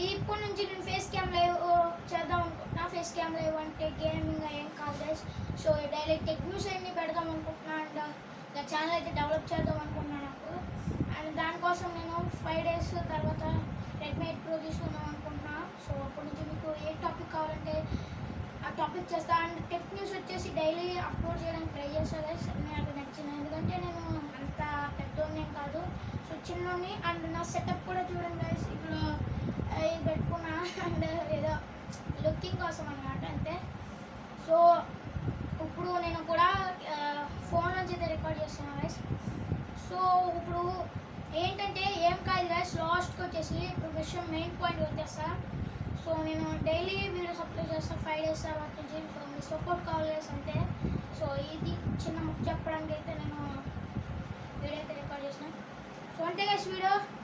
ఇప్పటి నుంచి నేను ఫేస్ క్యామ్ లైవ్ చేద్దాం అనుకుంటున్నా. ఫేస్ క్యామ్ లైవ్ అంటే గేమింగ్ ఏం కాదు guys. So daily tech news అన్ని పెడదాం అనుకుంటున్నా. అండ్ ఇంకా ఛానల్ అయితే డెవలప్ చేద్దాం అనుకుంటున్నాను నాకు. అండ్ దానికోసం నేను 5 days తర్వాత రెడ్మీ 8 Pro తీసుకుందాం అనుకుంటున్నా. సో అప్పటి నుంచి మీకు ఏ టాపిక్ కావాలంటే ఆ టాపిక్ చేస్తా. అండ్ టెక్ న్యూస్ వచ్చేసి డైలీ అప్లోడ్ చేయడానికి ట్రై చేస్తాను గైస్. నాకు నచ్చిన, ఎందుకంటే నేను అంత పెద్దోని కాదు, సో చిన్నోని. అండ్ నా సెటప్ కూడా చూడండి గైస్, ఇప్పుడు ఇది పెట్టుకున్నా. అండ్ ఏదో లుకింగ్ కోసం అన్నమాట అంతే. సో ఇప్పుడు నేను కూడా ఫోన్ నుంచి అయితే రికార్డ్ చేస్తున్నాను గైస్. సో ఇప్పుడు ఏంటంటే ఏం కాదు గైస్, లాస్ట్కి వచ్చేసి ఇప్పుడు విషయం మెయిన్ పాయింట్ వచ్చేస్తా. సో నేను డైలీ వీడియోస్ అప్లోడ్ చేస్తాను 5 days తర్వాత నుంచి. సో మీ సపోర్ట్ కావాలి గైస్ అంతే. సో ఇది చిన్న ముఖ్య చెప్పడానికి అయితే నేను వీడియో అయితే రికార్డ్ చేసిన. సో అంతే గైస్ వీడియో.